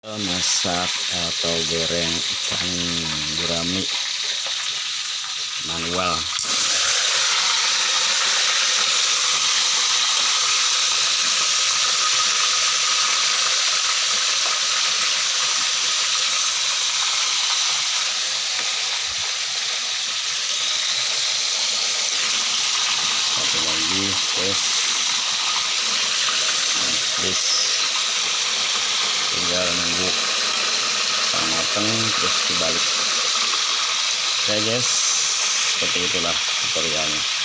Masak atau goreng ikan gurami manual. Satu lagi tes, tinggal nunggu matang terus dibalik. Oke guys, seperti itulah tutorialnya.